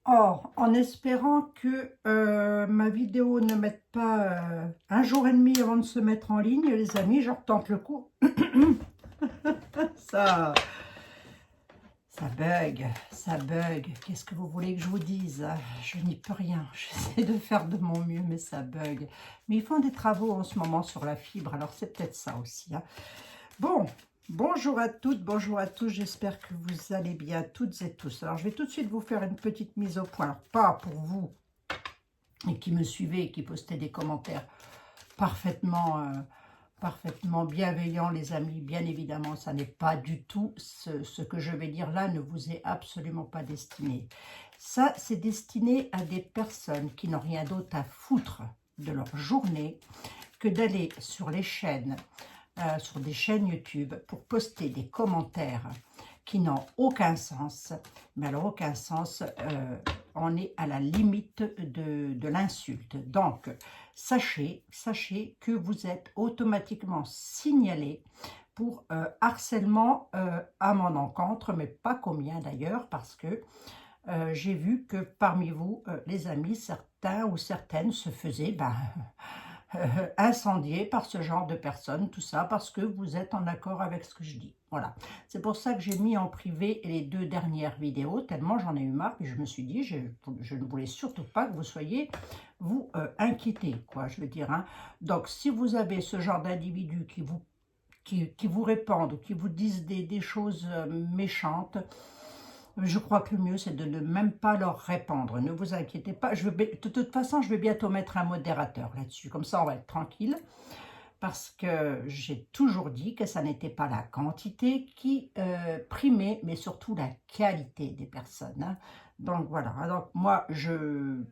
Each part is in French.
Or, en espérant que ma vidéo ne mette pas un jour et demi avant de se mettre en ligne, les amis, je retente le coup. Ça, ça bug, ça bug. Qu'est-ce que vous voulez que je vous dise? Je n'y peux rien. J'essaie de faire de mon mieux, mais ça bug. Mais ils font des travaux en ce moment sur la fibre, alors c'est peut-être ça aussi. Hein. Bon, bonjour à toutes, bonjour à tous. J'espère que vous allez bien, toutes et tous. Alors, je vais tout de suite vous faire une petite mise au point. Alors, pas pour vous et qui me suivez et qui postez des commentaires parfaitement... parfaitement bienveillant, les amis. Bien évidemment, ça n'est pas du tout ce que je vais dire là, ne vous est absolument pas destiné. Ça, c'est destiné à des personnes qui n'ont rien d'autre à foutre de leur journée que d'aller sur les chaînes, sur des chaînes YouTube pour poster des commentaires qui n'ont aucun sens. Mais alors, aucun sens, on est à la limite de l'insulte. Donc, sachez que vous êtes automatiquement signalé pour harcèlement à mon encontre, mais pas combien d'ailleurs, parce que j'ai vu que parmi vous, les amis, certains ou certaines se faisaient incendiés par ce genre de personnes, tout ça, parce que vous êtes en accord avec ce que je dis. Voilà. C'est pour ça que j'ai mis en privé les 2 dernières vidéos, tellement j'en ai eu marre, puis je me suis dit, je ne voulais surtout pas que vous soyez, vous, inquiétés, quoi, je veux dire. Hein. Donc, si vous avez ce genre d'individus qui vous répandent, qui vous disent des choses méchantes, je crois que le mieux, c'est de ne même pas leur répondre. Ne vous inquiétez pas. De toute façon, je vais bientôt mettre un modérateur là-dessus. Comme ça, on va être tranquille. Parce que j'ai toujours dit que ça n'était pas la quantité qui primait, mais surtout la qualité des personnes. Hein. Donc voilà. Donc moi, je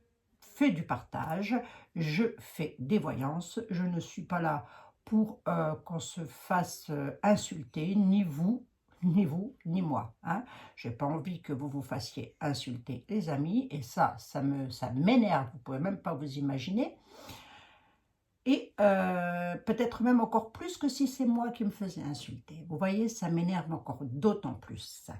fais du partage. Je fais des voyances. Je ne suis pas là pour qu'on se fasse insulter, ni vous, ni moi. Hein. Je n'ai pas envie que vous vous fassiez insulter, les amis, et ça m'énerve, vous ne pouvez même pas vous imaginer. Et peut-être même encore plus que si c'est moi qui me faisais insulter. Vous voyez, ça m'énerve encore d'autant plus.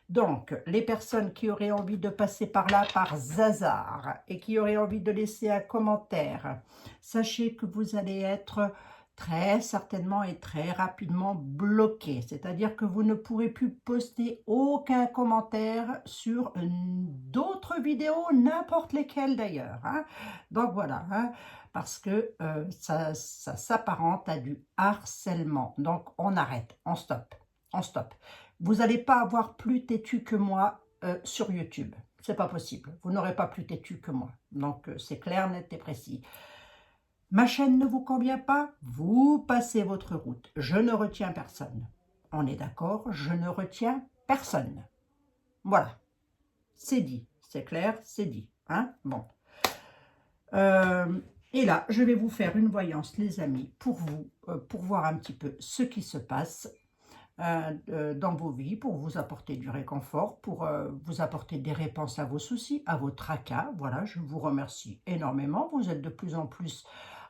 Donc, les personnes qui auraient envie de passer par là par hasard et qui auraient envie de laisser un commentaire, sachez que vous allez être très certainement et très rapidement bloqué. C'est-à-dire que vous ne pourrez plus poster aucun commentaire sur d'autres vidéos, n'importe lesquelles d'ailleurs. Hein. Donc voilà, hein, parce que ça s'apparente à du harcèlement. Donc on arrête, on stoppe, on stoppe. Vous n'allez pas avoir plus têtu que moi sur YouTube. C'est pas possible. Vous n'aurez pas plus têtu que moi. Donc c'est clair, net et précis. Ma chaîne ne vous convient pas? Vous passez votre route. Je ne retiens personne. On est d'accord? Je ne retiens personne. Voilà. C'est dit. C'est clair? C'est dit. Hein? Bon. Et là, je vais vous faire une voyance, les amis, pour vous, pour voir un petit peu ce qui se passe dans vos vies, pour vous apporter du réconfort, pour vous apporter des réponses à vos soucis, à vos tracas. Voilà, je vous remercie énormément. Vous êtes de plus en plus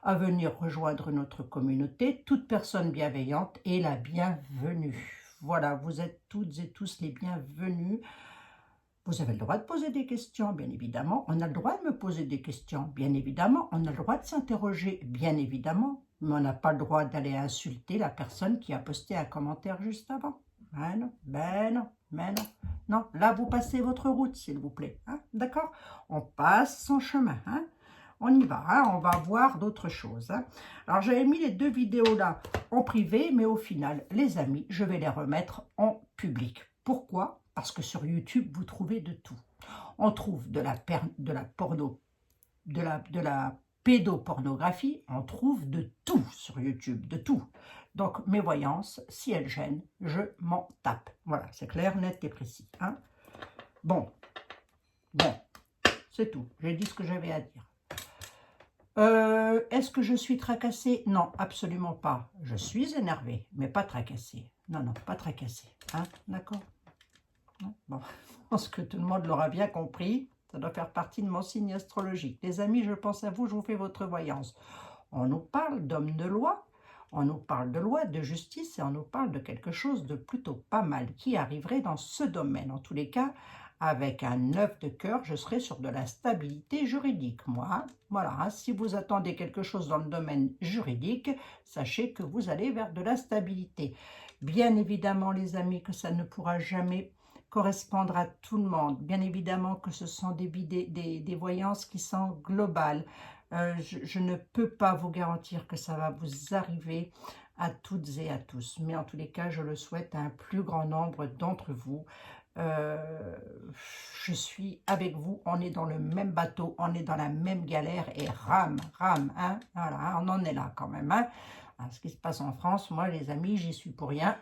à venir rejoindre notre communauté. Toute personne bienveillante est la bienvenue. Voilà, vous êtes toutes et tous les bienvenus. Vous avez le droit de poser des questions, bien évidemment. On a le droit de me poser des questions, bien évidemment. On a le droit de s'interroger, bien évidemment. Mais on n'a pas le droit d'aller insulter la personne qui a posté un commentaire juste avant. Ben non, ben non, ben non. Non, là, vous passez votre route, s'il vous plaît. Hein, d'accord? On passe son chemin. Hein? On y va, hein, on va voir d'autres choses. Hein. Alors, j'avais mis les 2 vidéos là en privé, mais au final, les amis, je vais les remettre en public. Pourquoi? Parce que sur YouTube, vous trouvez de tout. On trouve de la pédopornographie, on trouve de tout sur YouTube, de tout. Donc, mes voyances, si elles gênent, je m'en tape. Voilà, c'est clair, net et précis. Hein. Bon, c'est tout. J'ai dit ce que j'avais à dire. Est-ce que je suis tracassée? Non, absolument pas. Je suis énervée, mais pas tracassée. Non, non, pas tracassée. Hein, d'accord? Bon, je pense que tout le monde l'aura bien compris. Ça doit faire partie de mon signe astrologique. Les amis, je pense à vous, je vous fais votre voyance. On nous parle d'hommes de loi, on nous parle de loi, de justice, et on nous parle de quelque chose de plutôt pas mal qui arriverait dans ce domaine. En tous les cas, avec un 9 de cœur, je serai sur de la stabilité juridique, moi. Hein. Voilà, hein. Si vous attendez quelque chose dans le domaine juridique, sachez que vous allez vers de la stabilité. Bien évidemment, les amis, que ça ne pourra jamais correspondre à tout le monde. Bien évidemment que ce sont des voyances qui sont globales. Je ne peux pas vous garantir que ça va vous arriver à toutes et à tous. Mais en tous les cas, je le souhaite à un plus grand nombre d'entre vous. Je suis avec vous, on est dans le même bateau, on est dans la même galère et rame, hein, voilà, on en est là quand même, hein. Alors, ce qui se passe en France, moi les amis, j'y suis pour rien,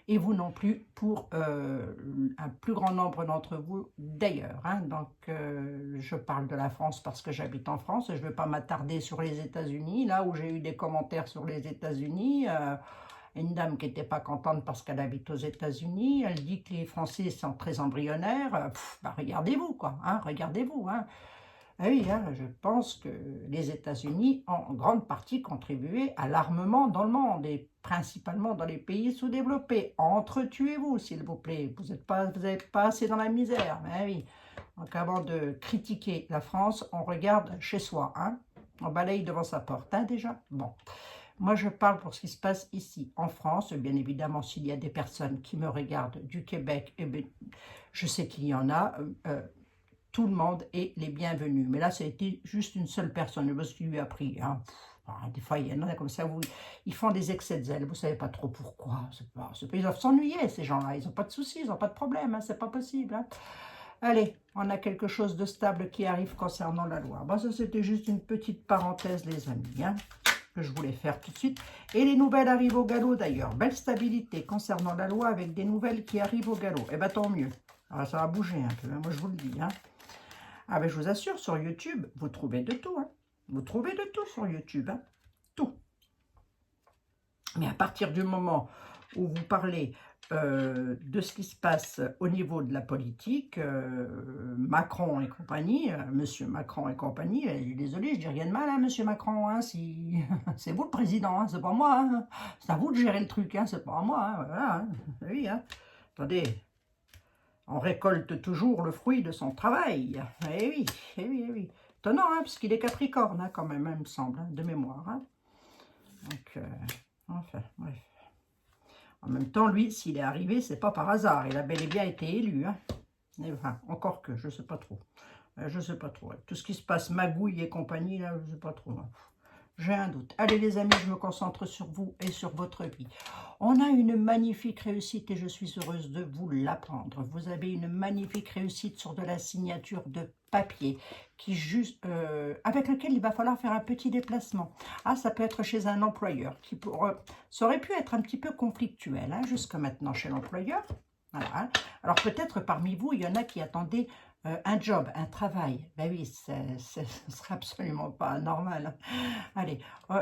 et vous non plus pour un plus grand nombre d'entre vous d'ailleurs, hein. Donc je parle de la France parce que j'habite en France, je ne vais pas m'attarder sur les États-Unis, là où j'ai eu des commentaires sur les États-Unis, une dame qui n'était pas contente parce qu'elle habite aux États-Unis, elle dit que les Français sont très embryonnaires. Bah regardez-vous, quoi, hein, regardez-vous. Hein. Ah oui, hein, je pense que les États-Unis ont en grande partie contribué à l'armement dans le monde, et principalement dans les pays sous-développés. Entretuez-vous, s'il vous plaît, vous n'êtes pas assez dans la misère. Mais oui. Donc avant de critiquer la France, on regarde chez soi, hein. On balaye devant sa porte, hein, déjà. Bon. Moi, je parle pour ce qui se passe ici, en France. Bien évidemment, s'il y a des personnes qui me regardent du Québec, eh bien, je sais qu'il y en a. Tout le monde est les bienvenus. Mais là, ça a été juste une seule personne, parce qu'il lui a pris. Hein. Des fois, il y en a comme ça, où ils font des excès de zèle. Vous ne savez pas trop pourquoi. Ils doivent s'ennuyer, ces gens-là. Ils n'ont pas de soucis, ils n'ont pas de problème. Hein. Ce n'est pas possible. Hein. Allez, on a quelque chose de stable qui arrive concernant la loi. Bon, ça, c'était juste une petite parenthèse, les amis. Hein, que je voulais faire tout de suite. Et les nouvelles arrivent au galop d'ailleurs. Belle stabilité concernant la loi avec des nouvelles qui arrivent au galop. Eh bien, tant mieux. Alors, ça va bouger un peu, hein, moi je vous le dis. Hein. Ah ben, je vous assure, sur YouTube, vous trouvez de tout. Hein. Vous trouvez de tout sur YouTube. Hein. Tout. Mais à partir du moment où vous parlez de ce qui se passe au niveau de la politique, Macron et compagnie, Monsieur Macron et compagnie, désolé, je dis rien de mal, hein, Monsieur Macron, hein, si... c'est vous le président, hein, c'est pas moi, hein, c'est à vous de gérer le truc, hein, c'est pas à moi, hein, voilà, hein, oui, hein. Attendez, on récolte toujours le fruit de son travail, eh oui, eh oui, eh oui, étonnant, hein, parce qu'il est Capricorne, hein, quand même, hein, il me semble, hein, de mémoire, hein. Donc, enfin, bref. En même temps, lui, s'il est arrivé, c'est pas par hasard. Il a bel et bien été élu. Hein. Et, enfin, encore que, je sais pas trop. Je sais pas trop. Tout ce qui se passe, magouille et compagnie, là, je sais pas trop. J'ai un doute. Allez, les amis, je me concentre sur vous et sur votre vie. On a une magnifique réussite et je suis heureuse de vous l'apprendre. Vous avez une magnifique réussite sur de la signature de papier qui avec lequel il va falloir faire un petit déplacement. Ah, ça peut être chez un employeur qui ça aurait pu être un petit peu conflictuel hein, jusqu'à maintenant chez l'employeur. Voilà. Alors peut-être parmi vous, il y en a qui attendaient un job, un travail. Ben oui, ce serait absolument pas normal. Allez,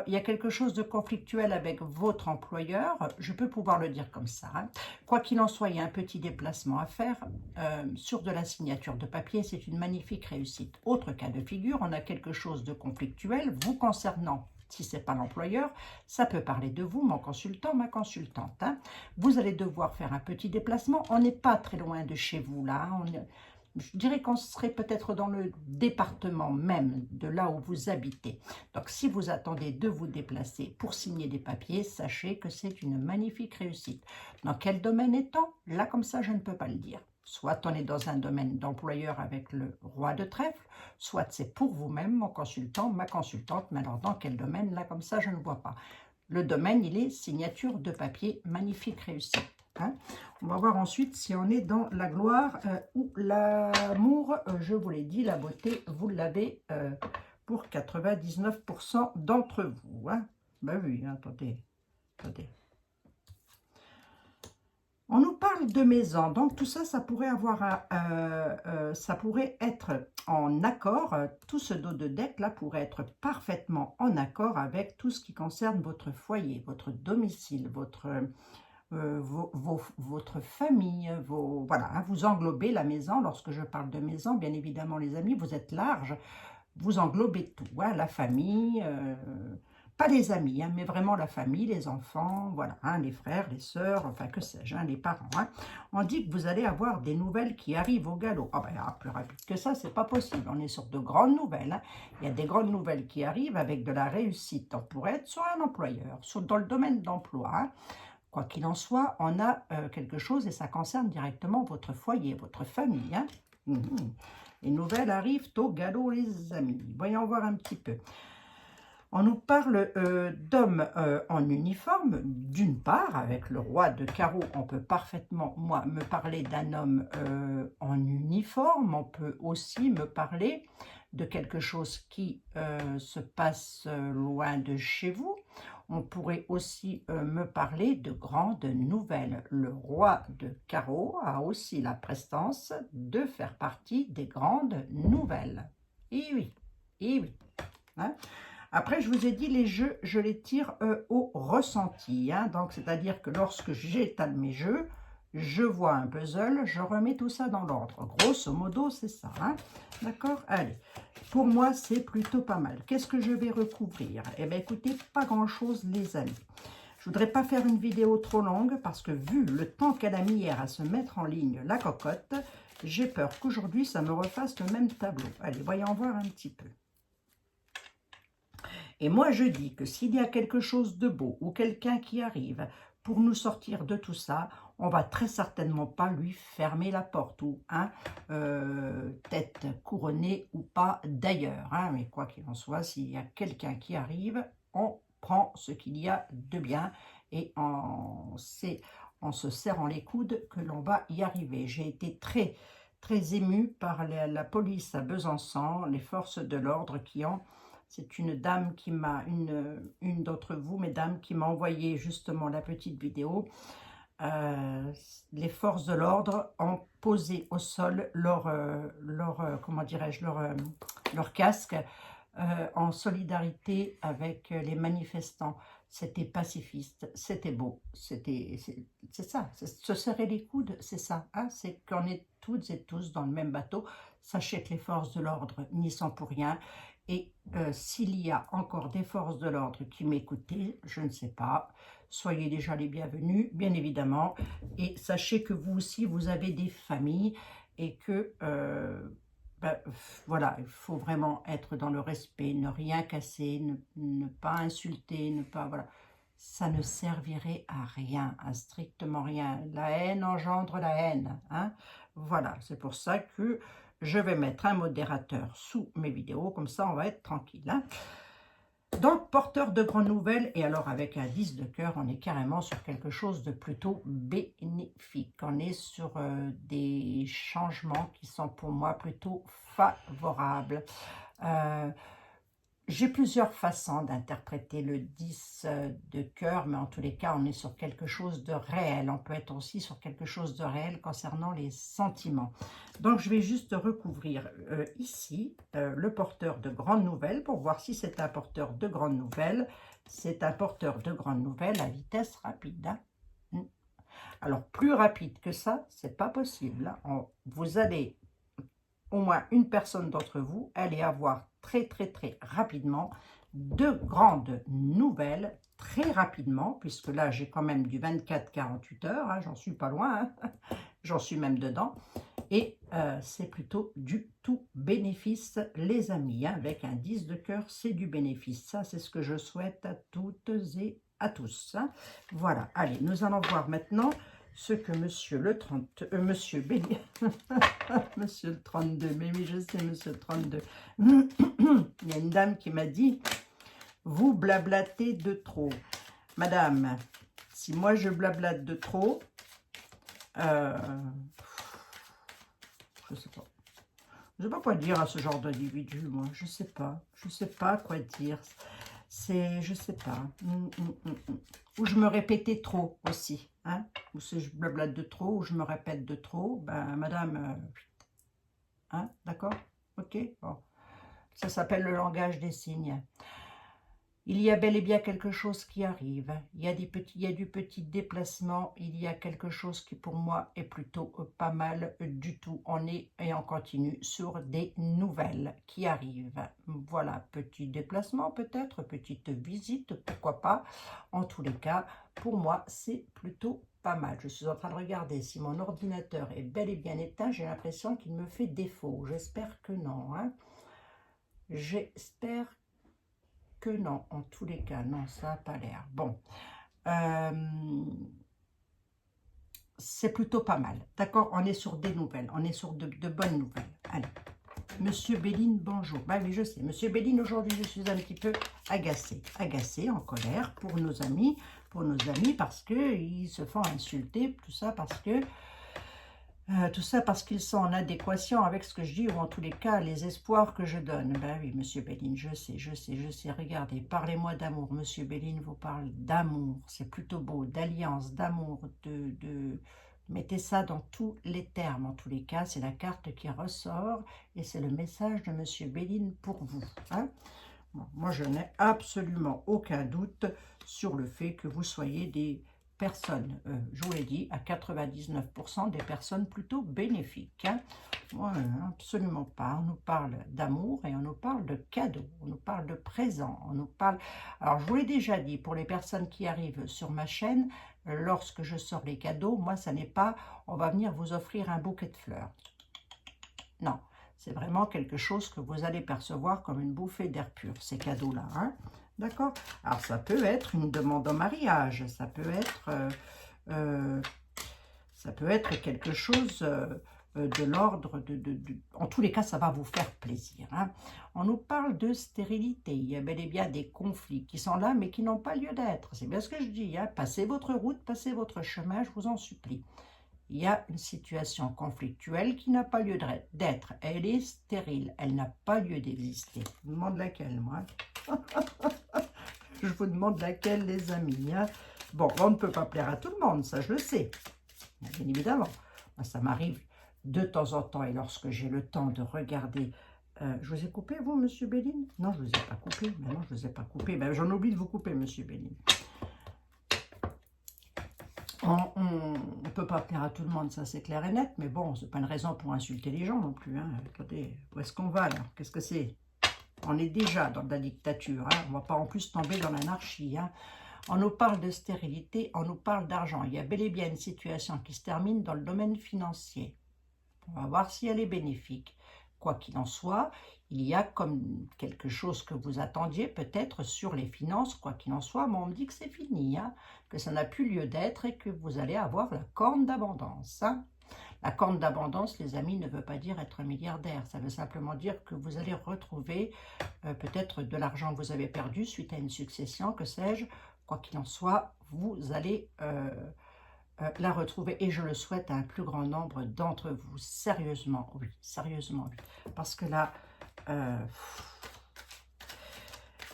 il y a quelque chose de conflictuel avec votre employeur, je peux pouvoir le dire comme ça. Hein. Quoi qu'il en soit, il y a un petit déplacement à faire sur de la signature de papier, c'est une magnifique réussite. Autre cas de figure, on a quelque chose de conflictuel vous concernant. Si ce n'est pas l'employeur, ça peut parler de vous, mon consultant, ma consultante. Hein. Vous allez devoir faire un petit déplacement. On n'est pas très loin de chez vous, là. Je dirais qu'on serait peut-être dans le département même de là où vous habitez. Donc, si vous attendez de vous déplacer pour signer des papiers, sachez que c'est une magnifique réussite. Dans quel domaine est-on? Là, comme ça, je ne peux pas le dire. Soit on est dans un domaine d'employeur avec le roi de trèfle, soit c'est pour vous-même, mon consultant, ma consultante, mais alors dans quel domaine? Là, comme ça, je ne vois pas. Le domaine, il est signature de papier, magnifique réussite. Hein. On va voir ensuite si on est dans la gloire ou l'amour. Je vous l'ai dit, la beauté, vous l'avez pour 99% d'entre vous. Hein. Ben oui, attendez. On nous parle de maison, donc tout ça, ça pourrait ça pourrait être en accord, tout ce dos de deck là pourrait être parfaitement en accord avec tout ce qui concerne votre foyer, votre domicile, votre famille, voilà, hein, vous englobez la maison. Lorsque je parle de maison, bien évidemment les amis, vous êtes large, vous englobez tout, hein, la famille, pas les amis, hein, mais vraiment la famille, les enfants, voilà, hein, les frères, les sœurs, enfin que sais-je, hein, les parents. Hein. On dit que vous allez avoir des nouvelles qui arrivent au galop. Ah ben, plus rapide que ça, c'est pas possible. On est sur de grandes nouvelles. Hein. Il y a des grandes nouvelles qui arrivent avec de la réussite. On pourrait être sur un employeur, dans le domaine d'emploi. Hein. Quoi qu'il en soit, on a quelque chose et ça concerne directement votre foyer, votre famille. Hein. Les nouvelles arrivent au galop, les amis. Voyons voir un petit peu. On nous parle d'hommes en uniforme, d'une part, avec le roi de carreau, on peut parfaitement, moi, me parler d'un homme en uniforme, on peut aussi me parler de quelque chose qui se passe loin de chez vous, on pourrait aussi me parler de grandes nouvelles. Le roi de carreau a aussi la prestance de faire partie des grandes nouvelles. Et oui, et oui. Hein. Après, je vous ai dit, les jeux, je les tire au ressenti. Hein, donc, c'est-à-dire que lorsque j'étale mes jeux, je vois un puzzle, je remets tout ça dans l'ordre. Grosso modo, c'est ça. Hein, d'accord? Allez, pour moi, c'est plutôt pas mal. Qu'est-ce que je vais recouvrir? Eh bien, écoutez, pas grand-chose, les amis. Je voudrais pas faire une vidéo trop longue parce que vu le temps qu'elle a mis hier à se mettre en ligne, la cocotte, j'ai peur qu'aujourd'hui, ça me refasse le même tableau. Allez, voyons voir un petit peu. Et moi, je dis que s'il y a quelque chose de beau ou quelqu'un qui arrive pour nous sortir de tout ça, on va très certainement pas lui fermer la porte ou hein, tête couronnée ou pas d'ailleurs. Hein, mais quoi qu'il en soit, s'il y a quelqu'un qui arrive, on prend ce qu'il y a de bien et on se serrant les coudes que l'on va y arriver. J'ai été très émue par la police à Besançon, les forces de l'ordre qui ont... C'est une dame qui m'a, une d'entre vous, mesdames, qui m'a envoyé justement la petite vidéo. Les forces de l'ordre ont posé au sol comment dirais-je, leur casque en solidarité avec les manifestants. C'était pacifiste, c'était beau, c'est ça, se serrer les coudes, c'est ça, hein, c'est qu'on est toutes et tous dans le même bateau. Sachez que les forces de l'ordre n'y sont pour rien. Et s'il y a encore des forces de l'ordre qui m'écoutent, je ne sais pas, soyez déjà les bienvenus, bien évidemment. Et sachez que vous aussi, vous avez des familles et que, voilà, il faut vraiment être dans le respect, ne rien casser, ne pas insulter, ne pas, voilà. Ça ne servirait à rien, à strictement rien. La haine engendre la haine, hein. Voilà, c'est pour ça que je vais mettre un modérateur sous mes vidéos, comme ça on va être tranquille. Hein. Donc, porteur de grandes nouvelles, et alors avec un 10 de cœur, on est carrément sur quelque chose de plutôt bénéfique. On est sur des changements qui sont pour moi plutôt favorables. J'ai plusieurs façons d'interpréter le 10 de cœur, mais en tous les cas, on est sur quelque chose de réel. On peut être aussi sur quelque chose de réel concernant les sentiments. Donc, je vais juste recouvrir ici le porteur de grandes nouvelles pour voir si c'est un porteur de grandes nouvelles. C'est un porteur de grandes nouvelles à vitesse rapide. Hein. Alors, plus rapide que ça, c'est pas possible. Vous allez... au moins une personne d'entre vous, allez avoir très rapidement de grandes nouvelles, très rapidement, puisque là j'ai quand même du 24-48 heures, hein, j'en suis pas loin, hein, j'en suis même dedans, et c'est plutôt du tout bénéfice les amis, hein, avec un 10 de cœur, c'est du bénéfice, ça c'est ce que je souhaite à toutes et à tous. Hein. Voilà, allez, nous allons voir maintenant ce que monsieur le 30, monsieur Béni, monsieur le 32, mais oui, je sais, monsieur le 32. Il y a une dame qui m'a dit, vous blablatez de trop. Madame, si moi je blablate de trop, je sais pas. Je sais pas quoi dire à ce genre d'individu, moi. Je sais pas quoi dire. C'est, je sais pas. Ou je me répétais trop aussi. Hein? Ou si je blablate de trop, ou je me répète de trop. Ben, madame, hein? D'accord? Ok? Bon. Ça s'appelle le langage des signes. Il y a bel et bien quelque chose qui arrive. Il y a du petit déplacement. Il y a quelque chose qui, pour moi, est plutôt pas mal du tout. On est et on continue sur des nouvelles qui arrivent. Voilà, petit déplacement peut-être, petite visite, pourquoi pas. En tous les cas, pour moi, c'est plutôt pas mal. Je suis en train de regarder si mon ordinateur est bel et bien éteint. J'ai l'impression qu'il me fait défaut. J'espère que non, hein. J'espère que non, en tous les cas, non, ça n'a pas l'air. Bon, c'est plutôt pas mal. D'accord, on est sur des nouvelles, on est sur de bonnes nouvelles. Allez, Monsieur Béline, bonjour. Bah oui, je sais, Monsieur Béline, aujourd'hui, je suis un petit peu agacée, en colère pour nos amis, parce qu'ils se font insulter, tout ça parce qu'ils sont en adéquation avec ce que je dis, ou en tous les cas, les espoirs que je donne. Ben oui, Monsieur Béline, je sais. Regardez, parlez-moi d'amour. Monsieur Béline vous parle d'amour. C'est plutôt beau, d'alliance, d'amour, Mettez ça dans tous les termes. En tous les cas, c'est la carte qui ressort et c'est le message de Monsieur Béline pour vous. Hein? Bon, moi, je n'ai absolument aucun doute sur le fait que vous soyez des personnes, je vous l'ai dit, à 99% des personnes plutôt bénéfiques. Hein. Ouais, absolument pas. On nous parle d'amour et on nous parle de cadeaux, on nous parle de présents, on nous parle... Alors, je vous l'ai déjà dit, pour les personnes qui arrivent sur ma chaîne, lorsque je sors les cadeaux, moi, ça n'est pas, on va venir vous offrir un bouquet de fleurs. Non, c'est vraiment quelque chose que vous allez percevoir comme une bouffée d'air pur, ces cadeaux-là. Hein. D'accord? Alors, ça peut être une demande en mariage, ça peut être quelque chose de l'ordre En tous les cas, ça va vous faire plaisir. Hein. On nous parle de stérilité. Il y a bel et bien des conflits qui sont là, mais qui n'ont pas lieu d'être. C'est bien ce que je dis. Hein. Passez votre route, passez votre chemin, je vous en supplie. Il y a une situation conflictuelle qui n'a pas lieu d'être. Elle est stérile. Elle n'a pas lieu d'exister. Je vous demande laquelle, moi. Je vous demande laquelle, les amis. Hein. Bon, on ne peut pas plaire à tout le monde, ça je le sais. Bien évidemment. Moi, ça m'arrive de temps en temps, et lorsque j'ai le temps de regarder... je vous ai coupé, vous, Monsieur Béline? Non, je ne vous ai pas coupé. Mais non, je ne vous ai pas coupé. Ben, j'en oublie de vous couper, Monsieur Béline. On ne peut pas plaire à tout le monde, ça c'est clair et net, mais bon, c'est pas une raison pour insulter les gens non plus. Hein. Attendez, où est-ce qu'on va là? Qu'est-ce que c'est? On est déjà dans de la dictature, hein. On ne va pas en plus tomber dans l'anarchie. Hein. On nous parle de stérilité, on nous parle d'argent. Il y a bel et bien une situation qui se termine dans le domaine financier. On va voir si elle est bénéfique. Quoi qu'il en soit, il y a comme quelque chose que vous attendiez peut-être sur les finances, quoi qu'il en soit, mais on me dit que c'est fini, hein, que ça n'a plus lieu d'être et que vous allez avoir la corne d'abondance. Hein. La corne d'abondance, les amis, ne veut pas dire être milliardaire, ça veut simplement dire que vous allez retrouver peut-être de l'argent que vous avez perdu suite à une succession, que sais-je, quoi qu'il en soit, vous allez... la retrouver, et je le souhaite à un plus grand nombre d'entre vous. Sérieusement, oui. Sérieusement, oui. Parce que là...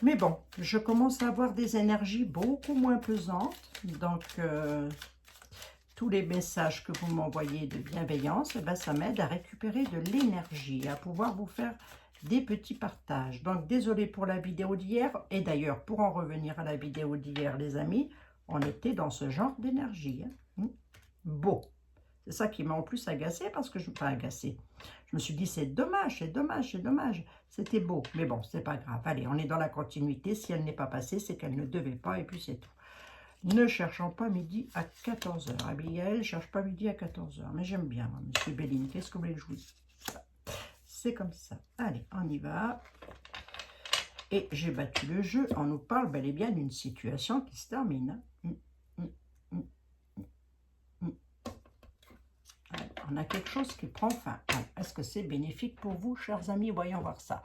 Mais bon, je commence à avoir des énergies beaucoup moins pesantes. Donc, tous les messages que vous m'envoyez de bienveillance, eh ben, ça m'aide à récupérer de l'énergie, à pouvoir vous faire des petits partages. Donc, désolé pour la vidéo d'hier. Et d'ailleurs, pour en revenir à la vidéo d'hier, les amis, on était dans ce genre d'énergie. Hein. Beau. C'est ça qui m'a en plus agacée, parce que je ne suis pas agacée. Je me suis dit, c'est dommage, c'est dommage, c'est dommage. C'était beau, mais bon, c'est pas grave. Allez, on est dans la continuité. Si elle n'est pas passée, c'est qu'elle ne devait pas, et puis c'est tout. Ne cherchons pas midi à 14 h. Abigail ne cherche pas midi à 14 h. Mais j'aime bien, moi, Monsieur Béline. Qu'est-ce que vous voulez que je vous dise? C'est comme ça. Allez, on y va. Et j'ai battu le jeu. On nous parle bel et bien d'une situation qui se termine. On a quelque chose qui prend fin. Est-ce que c'est bénéfique pour vous, chers amis? Voyons voir ça.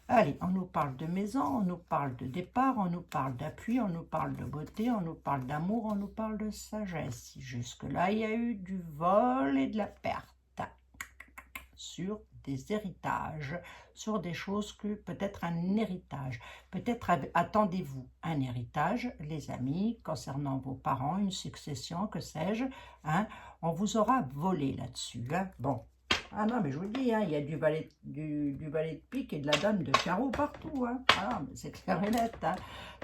Allez, on nous parle de maison, on nous parle de départ, on nous parle d'appui, on nous parle de beauté, on nous parle d'amour, on nous parle de sagesse. Jusque-là, il y a eu du vol et de la perte sur des héritages, sur des choses que peut-être un héritage. Peut-être attendez-vous un héritage, les amis, concernant vos parents, une succession, que sais-je. Hein, on vous aura volé là-dessus. Hein. Bon, Ah non, mais je vous dis, hein, il y a du valet de pique et de la dame de carreau partout. Hein. Ah, mais c'est clair et net. Hein.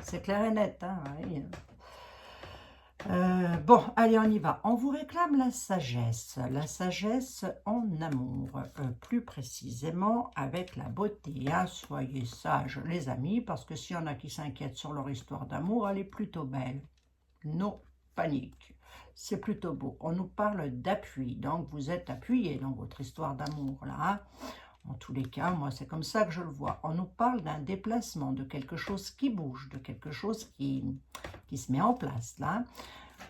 C'est clair et net. Hein, oui. Bon, allez, on y va. On vous réclame la sagesse en amour, plus précisément avec la beauté. Hein. Soyez sages, les amis, parce que s'il y en a qui s'inquiètent sur leur histoire d'amour, elle est plutôt belle. Non, panique. C'est plutôt beau. On nous parle d'appui, donc vous êtes appuyé dans votre histoire d'amour, là. Hein. En tous les cas, moi, c'est comme ça que je le vois. On nous parle d'un déplacement, de quelque chose qui bouge, de quelque chose qui se met en place, là.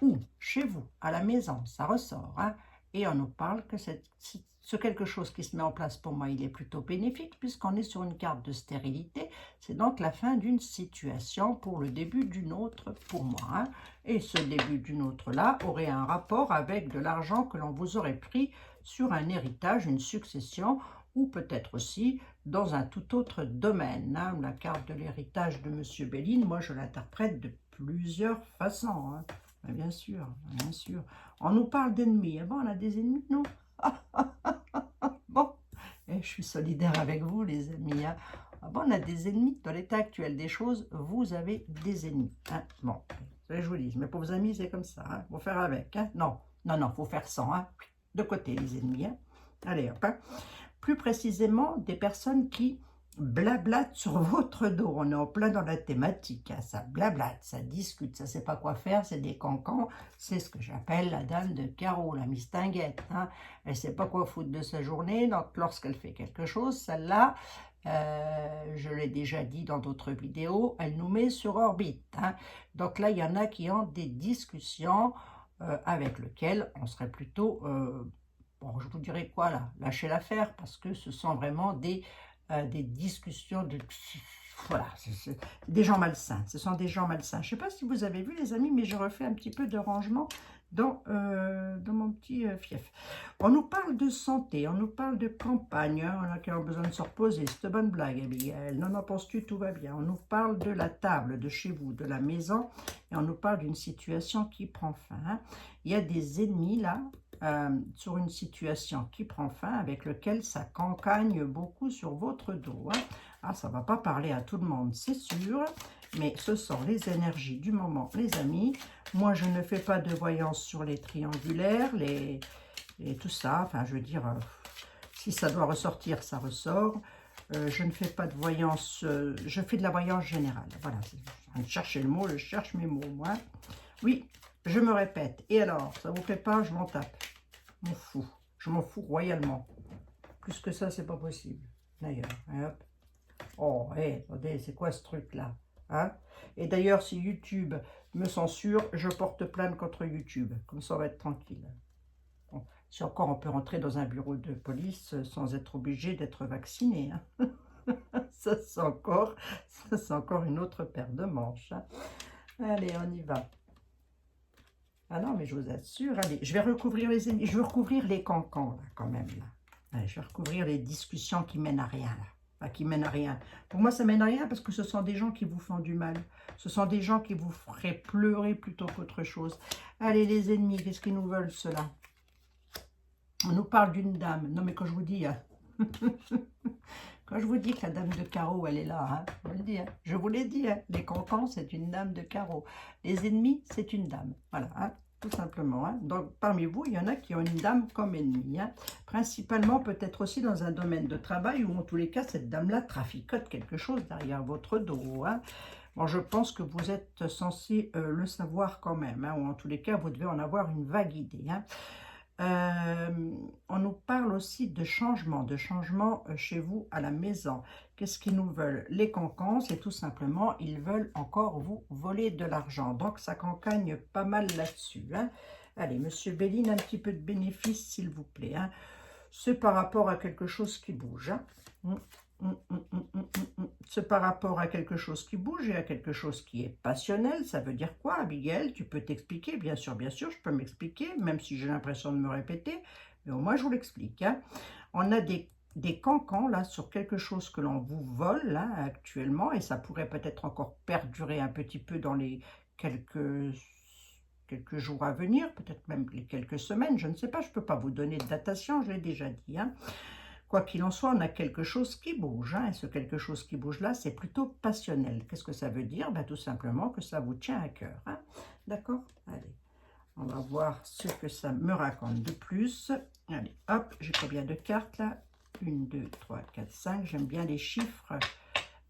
Ou chez vous, à la maison, ça ressort. Hein, et on nous parle que ce quelque chose qui se met en place, pour moi, il est plutôt bénéfique, puisqu'on est sur une carte de stérilité. C'est donc la fin d'une situation pour le début d'une autre, pour moi. Hein. Et ce début d'une autre-là aurait un rapport avec de l'argent que l'on vous aurait pris sur un héritage, une succession, ou peut-être aussi dans un tout autre domaine. Hein. La carte de l'héritage de M. Béline, moi, je l'interprète de plusieurs façons. Hein. Bien sûr, bien sûr. On nous parle d'ennemis. Ah bon, on a des ennemis, nous? Bon, et je suis solidaire avec vous, les amis. Hein. Ah bon, on a des ennemis. Dans l'état actuel des choses, vous avez des ennemis. Hein. Bon, je vous dis, mais pour vos amis, c'est comme ça. Hein. Faut faire avec. Hein. Non, non, non, faut faire sans. Hein. De côté, les ennemis. Hein. Allez, hop. Hein. Plus précisément, des personnes qui blablate sur votre dos. On est en plein dans la thématique. Hein. Ça blablate, ça discute, ça ne sait pas quoi faire, c'est des cancans. C'est ce que j'appelle la dame de carreau, la mistinguette. Hein. Elle ne sait pas quoi foutre de sa journée. Donc, lorsqu'elle fait quelque chose, celle-là, je l'ai déjà dit dans d'autres vidéos, elle nous met sur orbite. Hein. Donc là, il y en a qui ont des discussions avec lesquelles on serait plutôt... bon, je vous dirais quoi là? Lâcher l'affaire, parce que ce sont vraiment des discussions de... Voilà, c'est des gens malsains. Ce sont des gens malsains. Je ne sais pas si vous avez vu, les amis, mais je refais un petit peu de rangement dans mon petit fief. On nous parle de santé, on nous parle de campagne. Hein, on a qui ont besoin de se reposer. C'est une bonne blague, Abigail. Non, non, penses-tu, tout va bien. On nous parle de la table, de chez vous, de la maison. Et on nous parle d'une situation qui prend fin. Hein. Il y a des ennemis, là, sur une situation qui prend fin, avec lequel ça campagne beaucoup sur votre dos. Hein. Ah, ça ne va pas parler à tout le monde, c'est sûr, mais ce sont les énergies du moment, les amis. Moi, je ne fais pas de voyance sur les triangulaires, et tout ça. Enfin, je veux dire, si ça doit ressortir, ça ressort. Je ne fais pas de voyance, je fais de la voyance générale. Voilà, je cherche le mot, je cherche mes mots, moi. Oui, je me répète. Et alors, ça vous plaît pas, je m'en tape. Je m'en fous. Je m'en fous royalement. Plus que ça, c'est pas possible. D'ailleurs, hop. Oh, hé, attendez, c'est quoi ce truc-là? Hein? Et d'ailleurs, si YouTube me censure, je porte plainte contre YouTube. Comme ça, on va être tranquille. Bon, si encore on peut rentrer dans un bureau de police sans être obligé d'être vacciné. Hein? Ça, c'est encore une autre paire de manches. Hein? Allez, on y va. Ah non, mais je vous assure, allez, je vais recouvrir les ennemis, je vais recouvrir les cancans, là, quand même, là. Allez, je vais recouvrir les discussions qui mènent à rien, là. Enfin, qui mènent à rien. Pour moi, ça mène à rien parce que ce sont des gens qui vous font du mal. Ce sont des gens qui vous feraient pleurer plutôt qu'autre chose. Allez, les ennemis, qu'est-ce qu'ils nous veulent, ceux-là? On nous parle d'une dame. Non, mais quand je vous dis... Hein, quand je vous dis que la dame de carreau, elle est là, hein, je vous le dis, hein, je vous l'ai dit, hein, les cancans, c'est une dame de carreau. Les ennemis, c'est une dame. Voilà, hein, tout simplement. Hein. Donc, parmi vous, il y en a qui ont une dame comme ennemie. Hein. Principalement, peut-être aussi dans un domaine de travail où, en tous les cas, cette dame-là traficote quelque chose derrière votre dos. Hein. Bon, je pense que vous êtes censé le savoir quand même, hein, ou en tous les cas, vous devez en avoir une vague idée. Hein. On nous parle aussi de changement chez vous à la maison. Qu'est-ce qu'ils nous veulent? Les cancans, c'est tout simplement, ils veulent encore vous voler de l'argent. Donc, ça cancagne pas mal là-dessus. Hein. Allez, Monsieur Béline, un petit peu de bénéfice, s'il vous plaît. Hein. C'est par rapport à quelque chose qui bouge. Hein. C'est par rapport à quelque chose qui bouge et à quelque chose qui est passionnel. Ça veut dire quoi, Abigail? Tu peux t'expliquer? Bien sûr, je peux m'expliquer, même si j'ai l'impression de me répéter, mais au moins je vous l'explique. Hein. On a des cancans là sur quelque chose que l'on vous vole là actuellement, et ça pourrait peut-être encore perdurer un petit peu dans les quelques quelques jours à venir, peut-être même les quelques semaines, je ne sais pas, je ne peux pas vous donner de datation, je l'ai déjà dit. Hein. Quoi qu'il en soit, on a quelque chose qui bouge. Hein, et ce quelque chose qui bouge là, c'est plutôt passionnel. Qu'est-ce que ça veut dire? Ben, tout simplement que ça vous tient à cœur. Hein. D'accord? Allez, on va voir ce que ça me raconte de plus. Allez, hop, j'ai combien de cartes là? 1, 2, 3, 4, 5. J'aime bien les chiffres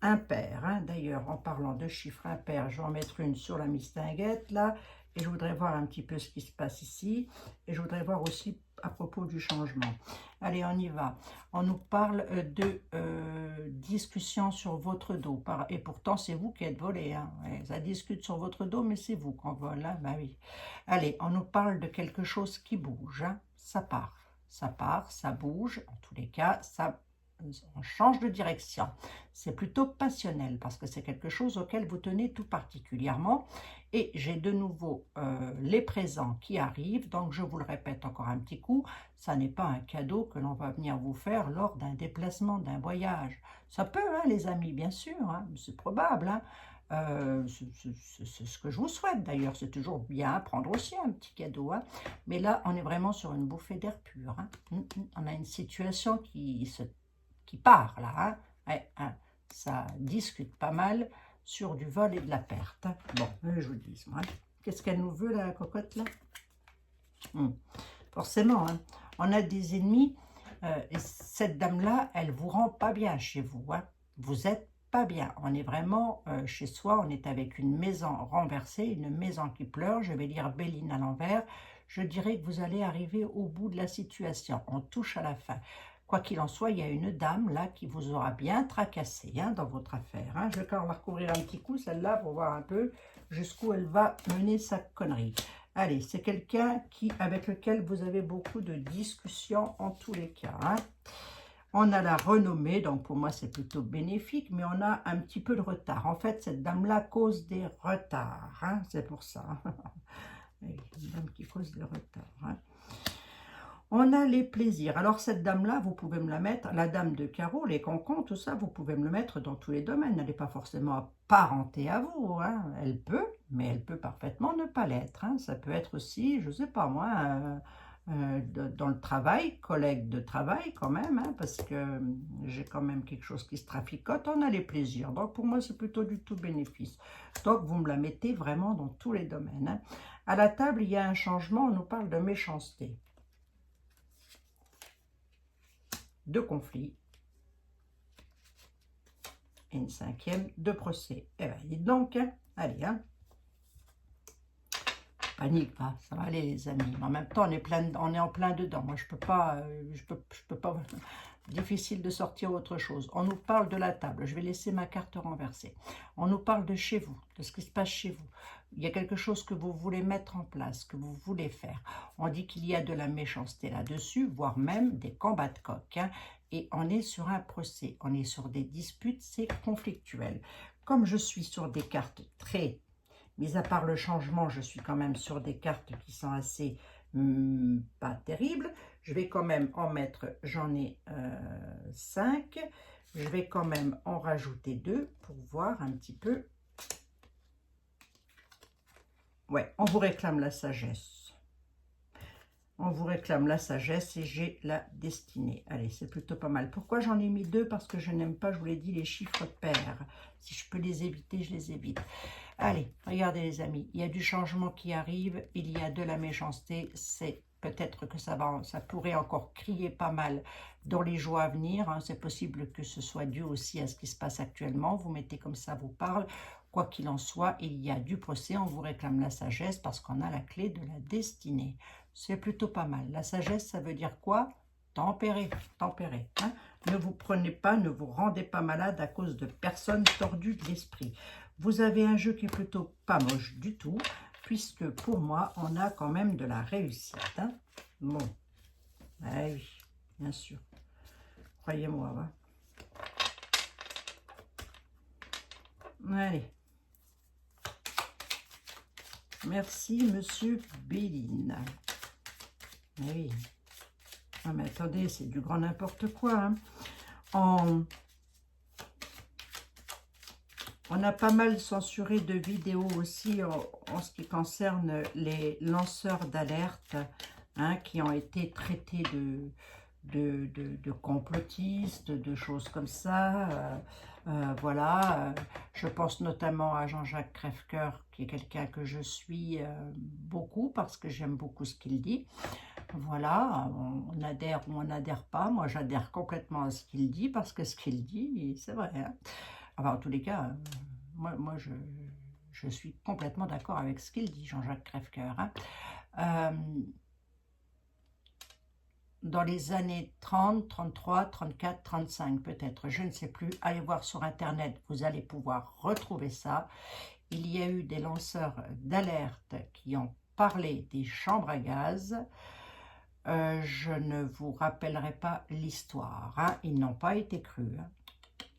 impairs. Hein. D'ailleurs, en parlant de chiffres impairs, je vais en mettre une sur la mistinguette là. Et je voudrais voir un petit peu ce qui se passe ici. Et je voudrais voir aussi à propos du changement. Allez, on y va. On nous parle de discussion sur votre dos. Et pourtant, c'est vous qui êtes volé. Hein. Ça discute sur votre dos, mais c'est vous qu'on vole. Hein. Bah oui. Allez, on nous parle de quelque chose qui bouge. Hein. Ça part, ça bouge. En tous les cas, on change de direction. C'est plutôt passionnel parce que c'est quelque chose auquel vous tenez tout particulièrement. Et j'ai de nouveau les présents qui arrivent. Donc, je vous le répète encore un petit coup, ça n'est pas un cadeau que l'on va venir vous faire lors d'un déplacement, d'un voyage. Ça peut, hein, les amis, bien sûr, hein, c'est probable. Hein. C'est ce que je vous souhaite d'ailleurs. C'est toujours bien prendre aussi un petit cadeau. Hein. Mais là, on est vraiment sur une bouffée d'air pur. Hein. On a une situation qui part là, hein. Ouais, hein. Ça discute pas mal sur du vol et de la perte. Hein. Bon, je vous dis, moi, qu'est-ce qu'elle nous veut la cocotte là? Forcément, hein. On a des ennemis et cette dame-là, elle vous rend pas bien chez vous. Hein. Vous êtes pas bien. On est vraiment chez soi, on est avec une maison renversée, une maison qui pleure. Je vais lire Béline à l'envers. Je dirais que vous allez arriver au bout de la situation. On touche à la fin. Quoi qu'il en soit, il y a une dame là qui vous aura bien tracassé hein, dans votre affaire. Hein. Je vais quand même la recouvrir un petit coup, celle-là, pour voir un peu jusqu'où elle va mener sa connerie. Allez, c'est quelqu'un avec lequel vous avez beaucoup de discussions en tous les cas. Hein. On a la renommée, donc pour moi c'est plutôt bénéfique, mais on a un petit peu de retard. En fait, cette dame-là cause des retards. Hein. C'est pour ça. Une dame qui cause des retards. Hein. On a les plaisirs. Alors, cette dame-là, vous pouvez me la mettre, la dame de carreau, les cancans, tout ça, vous pouvez me le mettre dans tous les domaines. Elle n'est pas forcément apparentée à vous. Hein. Elle peut, mais elle peut parfaitement ne pas l'être. Hein. Ça peut être aussi, je ne sais pas moi, dans le travail, collègue de travail quand même, hein, parce que j'ai quand même quelque chose qui se traficote. On a les plaisirs. Donc, pour moi, c'est plutôt du tout bénéfice. Donc, vous me la mettez vraiment dans tous les domaines. Hein. À la table, il y a un changement. On nous parle de méchanceté. De conflit et une cinquième de procès. Eh bien, dites donc, hein. Allez, hein. Panique pas, ça va aller les amis. Mais en même temps, on est en plein dedans. Moi, je peux pas, difficile de sortir autre chose. On nous parle de la table. Je vais laisser ma carte renversée. On nous parle de chez vous, de ce qui se passe chez vous. Il y a quelque chose que vous voulez mettre en place, que vous voulez faire. On dit qu'il y a de la méchanceté là-dessus, voire même des combats de coq. Hein. Et on est sur un procès, on est sur des disputes, c'est conflictuel. Comme je suis sur des cartes très... Mis à part le changement, je suis quand même sur des cartes qui sont assez pas terribles. Je vais quand même en mettre, j'en ai 5. Je vais quand même en rajouter 2 pour voir un petit peu. Ouais, on vous réclame la sagesse. On vous réclame la sagesse et j'ai la destinée. Allez, c'est plutôt pas mal. Pourquoi j'en ai mis 2? Parce que je n'aime pas, je vous l'ai dit, les chiffres pairs. Si je peux les éviter, je les évite. Allez, regardez les amis, il y a du changement qui arrive, il y a de la méchanceté, c'est peut-être que ça pourrait encore crier pas mal dans les jours à venir, hein. C'est possible que ce soit dû aussi à ce qui se passe actuellement, vous mettez comme ça vous parle, quoi qu'il en soit, il y a du procès, on vous réclame la sagesse parce qu'on a la clé de la destinée, c'est plutôt pas mal. La sagesse, ça veut dire quoi? Tempérer, tempérer. Hein. Ne vous prenez pas, ne vous rendez pas malade à cause de personnes tordues de l'esprit. Vous avez un jeu qui est plutôt pas moche du tout, puisque pour moi, on a quand même de la réussite. Hein. Bon, ah oui, bien sûr. Croyez-moi. Hein. Allez. Merci, monsieur Béline. Oui. Ah, mais attendez, c'est du grand n'importe quoi. Hein. On a pas mal censuré de vidéos aussi en ce qui concerne les lanceurs d'alerte, hein, qui ont été traités de complotistes, de choses comme ça. Voilà, je pense notamment à Jean-Jacques Crèvecoeur, qui est quelqu'un que je suis beaucoup parce que j'aime beaucoup ce qu'il dit. Voilà, on adhère ou on n'adhère pas. Moi, j'adhère complètement à ce qu'il dit parce que ce qu'il dit, c'est vrai, hein. Enfin, en tous les cas, moi je suis complètement d'accord avec ce qu'il dit, Jean-Jacques Crèvecoeur, hein. Dans les années 30, 33, 34, 35 peut-être, je ne sais plus, allez voir sur Internet, vous allez pouvoir retrouver ça. Il y a eu des lanceurs d'alerte qui ont parlé des chambres à gaz. Je ne vous rappellerai pas l'histoire, hein. Ils n'ont pas été crus, hein.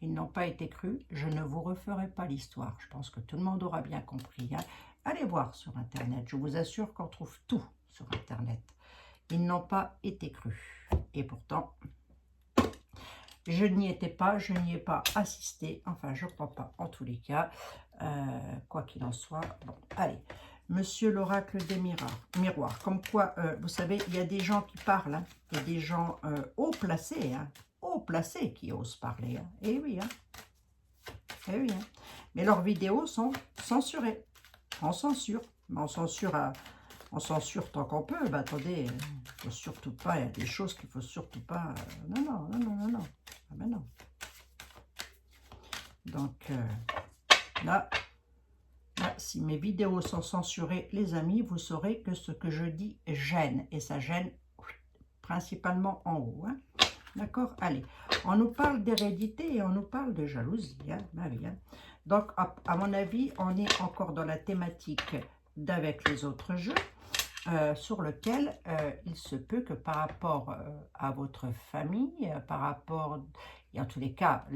Ils n'ont pas été crus, je ne vous referai pas l'histoire. Je pense que tout le monde aura bien compris, hein. Allez voir sur Internet, je vous assure qu'on trouve tout sur Internet. Ils n'ont pas été crus. Et pourtant, je n'y étais pas, je n'y ai pas assisté. Enfin, je ne crois pas, en tous les cas. Quoi qu'il en soit. Bon, allez. Monsieur l'oracle des miroirs. Comme quoi, vous savez, il y a des gens qui parlent, hein. Il y a des gens haut placés, hein. Haut placés qui osent parler, hein. Et oui, hein. Et oui, hein. Mais leurs vidéos sont censurées. On censure. Mais on censure tant qu'on peut. Bah, attendez, il ne faut surtout pas, il y a des choses qu'il ne faut surtout pas... non, non, non, non, non, non. Ah ben non. Donc, là, si mes vidéos sont censurées, les amis, vous saurez que ce que je dis gêne. Et ça gêne principalement en haut, hein. D'accord? Allez, on nous parle d'hérédité et on nous parle de jalousie, hein, bah oui, hein. Donc, à mon avis, on est encore dans la thématique d'avec les autres jeux, sur lequel il se peut que par rapport à votre famille, par rapport, et en tous les cas,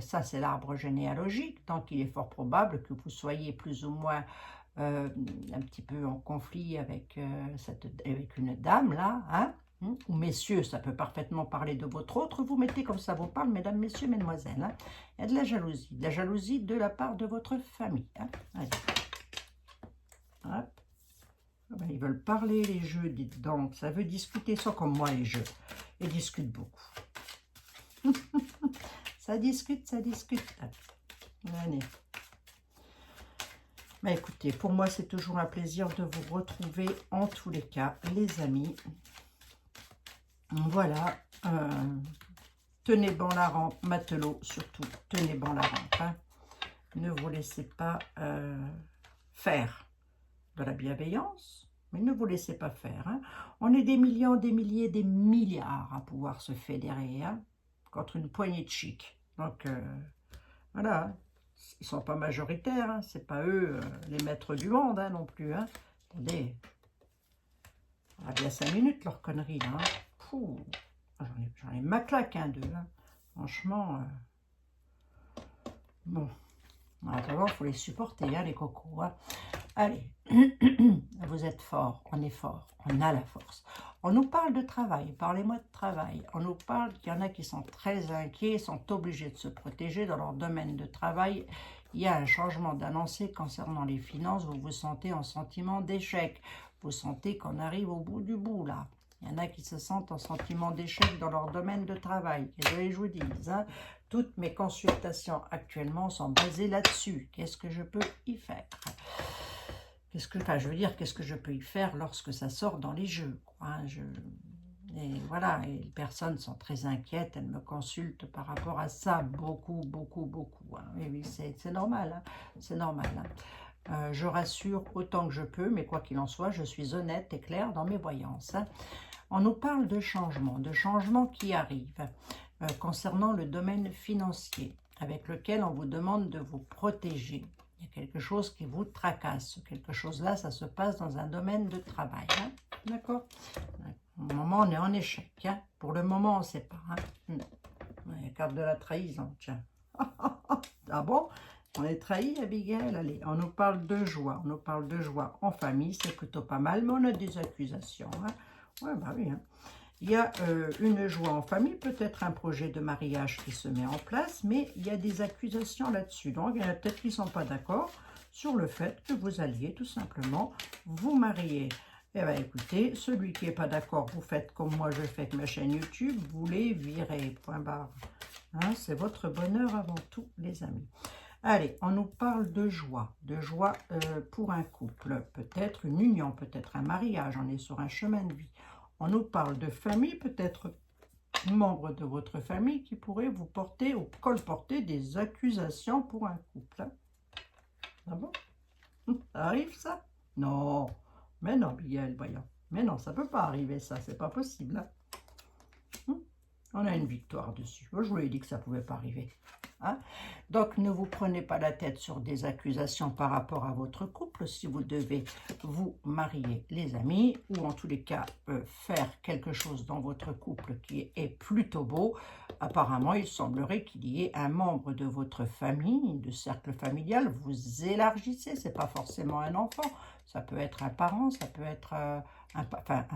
ça c'est l'arbre généalogique, donc il est fort probable que vous soyez plus ou moins un petit peu en conflit avec, avec une dame là, hein. Ou messieurs, ça peut parfaitement parler de votre autre, vous mettez comme ça vous parle, mesdames, messieurs, mesdemoiselles, hein. Il y a de la jalousie de la part de votre famille, hein. Allez. Hop. Ben, ils veulent parler les jeux, dites donc, ça veut discuter, ils sont comme moi les jeux, ils discutent beaucoup. Ça discute, ça discute. Allez. Ben, écoutez, pour moi c'est toujours un plaisir de vous retrouver en tous les cas, les amis. Voilà, tenez bon la rampe, matelot, surtout, tenez bon la rampe, hein. Ne vous laissez pas faire de la bienveillance, mais ne vous laissez pas faire, hein. On est des millions, des milliers, des milliards à pouvoir se fédérer, hein, contre une poignée de chics. Donc, voilà, hein. Ils ne sont pas majoritaires, hein. C'est pas eux les maîtres du monde, hein, non plus, hein. Attendez, on a bien 5 minutes leur connerie, là, hein. J'en ai ma claque, hein, d'eux, hein. Franchement, bon, en attendant, il faut les supporter, hein, les cocos, hein. Allez, vous êtes forts, on est fort, on a la force. On nous parle de travail, parlez-moi de travail. On nous parle qu'il y en a qui sont très inquiets, sont obligés de se protéger dans leur domaine de travail. Il y a un changement d'annoncé concernant les finances, vous vous sentez en sentiment d'échec. Vous sentez qu'on arrive au bout du bout, là. Il y en a qui se sentent en sentiment d'échec dans leur domaine de travail. Qu'est-ce que je vous dis, hein? Toutes mes consultations actuellement sont basées là-dessus. Qu'est-ce que je peux y faire? Je veux dire, qu'est-ce que je peux y faire lorsque ça sort dans les jeux, quoi, hein, et voilà, et les personnes sont très inquiètes, elles me consultent par rapport à ça, beaucoup, beaucoup, beaucoup, hein. Et oui, c'est normal, hein, c'est normal, hein. Je rassure autant que je peux, mais quoi qu'il en soit, je suis honnête et claire dans mes voyances, hein. On nous parle de changements qui arrivent concernant le domaine financier, avec lequel on vous demande de vous protéger. Il y a quelque chose qui vous tracasse. Quelque chose là, ça se passe dans un domaine de travail, hein. D'accord? Au moment, on est en échec, hein. Pour le moment, on ne sait pas, hein. La carte de la trahison, tiens. Ah bon? On est trahi, Abigail? Allez, on nous parle de joie. On nous parle de joie en famille, c'est plutôt pas mal, mais on a des accusations, hein. Ouais, bah oui, hein. Il y a une joie en famille, peut-être un projet de mariage qui se met en place, mais il y a des accusations là-dessus. Donc, il y en a peut-être qui ne sont pas d'accord sur le fait que vous alliez tout simplement vous marier. Eh bien, écoutez, celui qui n'est pas d'accord, vous faites comme moi je fais avec ma chaîne YouTube, vous les virez, point barre. Hein, c'est votre bonheur avant tout, les amis. Allez, on nous parle de joie pour un couple, peut-être une union, peut-être un mariage, on est sur un chemin de vie. On nous parle de famille, peut-être membre de votre famille qui pourrait vous porter ou colporter des accusations pour un couple. Hein. Ah bon? Ça arrive ça? Non, mais non, Miguel, voyons. Mais non, ça peut pas arriver ça, c'est pas possible. Hein. On a une victoire dessus. Moi, je vous ai dit que ça pouvait pas arriver. Hein? Donc, ne vous prenez pas la tête sur des accusations par rapport à votre couple. Si vous devez vous marier, les amis, ou en tous les cas faire quelque chose dans votre couple qui est plutôt beau, apparemment, il semblerait qu'il y ait un membre de votre famille, de cercle familial, vous élargissez, c'est pas forcément un enfant, ça peut être un parent, ça peut être un